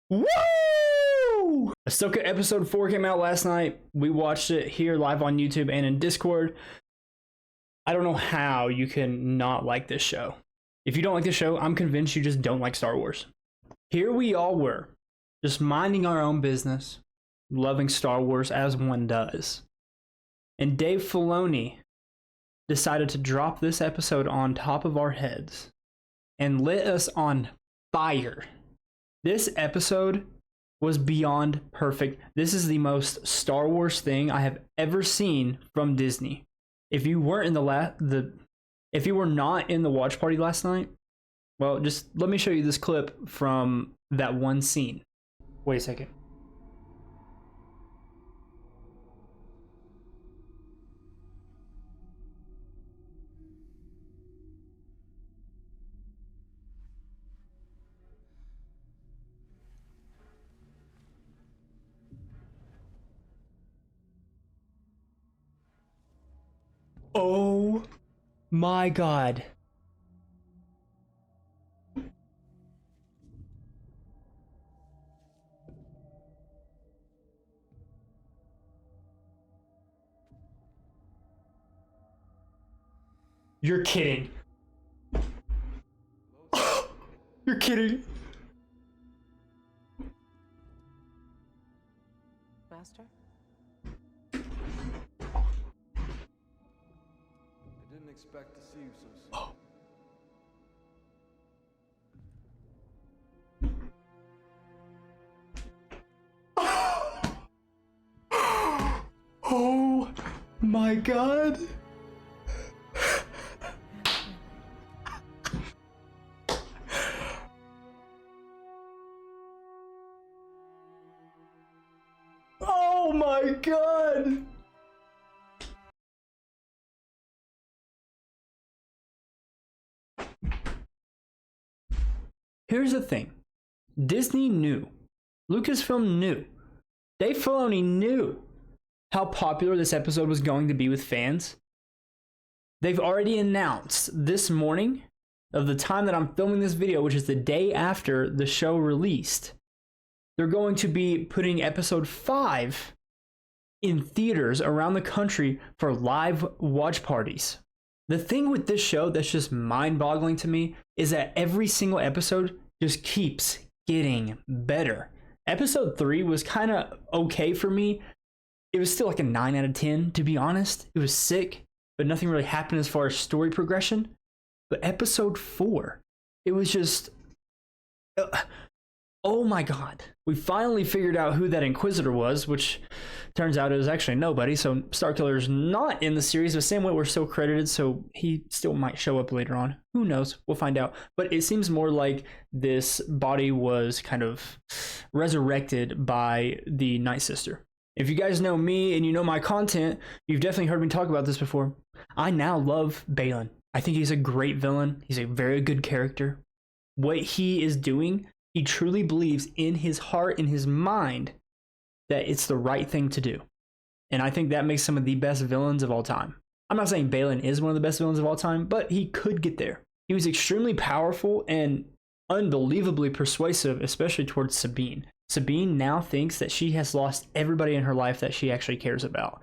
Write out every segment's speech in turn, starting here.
Woo! Ahsoka episode 4 came out last night. We watched it here live on YouTube and in Discord. I don't know how you can not like this show. If you don't like this show, I'm convinced you just don't like Star Wars. Here we all were, just minding our own business, loving Star Wars as one does. And Dave Filoni decided to drop this episode on top of our heads and lit us on fire. This episode was beyond perfect. This is the most Star Wars thing I have ever seen from Disney. If you weren't in if you were not in the watch party last night, well, just let me show you this clip from that one scene. Wait a second. Oh my God. You're kidding. You're kidding. Master? I didn't expect to see you so soon. Oh my God. Oh my God. Here's the thing. Disney knew. Lucasfilm knew. Dave Filoni knew how popular this episode was going to be with fans. They've already announced this morning of the time that I'm filming this video, which is the day after the show released. They're going to be putting episode 5 in theaters around the country for live watch parties. The thing with this show that's just mind-boggling to me is that every single episode just keeps getting better. Episode 3 was kind of okay for me. It was still like a 9 out of 10, to be honest. It was sick, but nothing really happened as far as story progression. But episode 4, it was just... oh my God. We finally figured out who that Inquisitor was, which turns out it was actually nobody. So Starkiller's not in the series, but Sam Witwer's still credited, so he still might show up later on. Who knows? We'll find out. But it seems more like this body was kind of resurrected by the Night Sister. If you guys know me and you know my content, you've definitely heard me talk about this before. I now love Baylan. I think he's a great villain. He's a very good character. What he is doing, he truly believes in his heart, in his mind, that it's the right thing to do. And I think that makes some of the best villains of all time. I'm not saying Baylan is one of the best villains of all time, but he could get there. He was extremely powerful and unbelievably persuasive, especially towards Sabine. Sabine now thinks that she has lost everybody in her life that she actually cares about.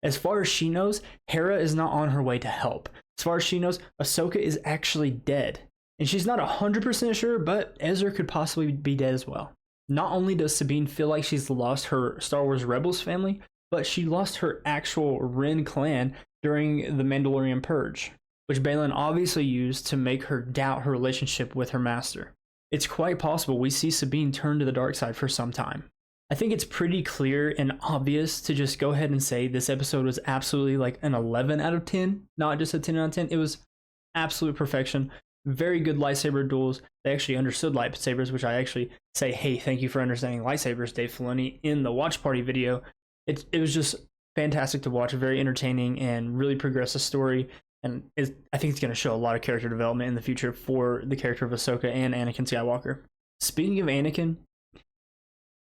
As far as she knows, Hera is not on her way to help. As far as she knows, Ahsoka is actually dead. And she's not 100% sure, but Ezra could possibly be dead as well. Not only does Sabine feel like she's lost her Star Wars Rebels family, but she lost her actual Ren clan during the Mandalorian Purge, which Baylan obviously used to make her doubt her relationship with her master. It's quite possible we see Sabine turn to the dark side for some time. I think it's pretty clear and obvious to just go ahead and say this episode was absolutely like an 11 out of 10, not just a 10 out of 10. It was absolute perfection. Very good lightsaber duels. They actually understood lightsabers, which I actually say, hey, thank you for understanding lightsabers, Dave Filoni, in the watch party video. It was just fantastic to watch, very entertaining, and really progress the story. And I think it's going to show a lot of character development in the future for the character of Ahsoka and Anakin Skywalker. Speaking of Anakin,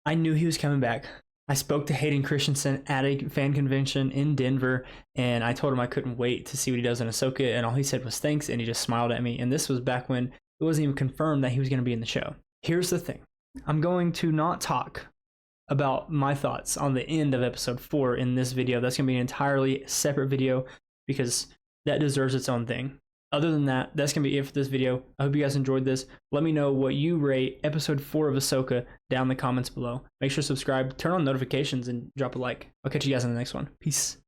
I knew he was coming back. I spoke to Hayden Christensen at a fan convention in Denver, and I told him I couldn't wait to see what he does in Ahsoka, and all he said was thanks, and he just smiled at me. And this was back when it wasn't even confirmed that he was going to be in the show. Here's the thing. I'm going to not talk about my thoughts on the end of episode 4 in this video. That's going to be an entirely separate video because that deserves its own thing. Other than that, that's going to be it for this video. I hope you guys enjoyed this. Let me know what you rate episode 4 of Ahsoka down in the comments below. Make sure to subscribe, turn on notifications, and drop a like. I'll catch you guys in the next one. Peace.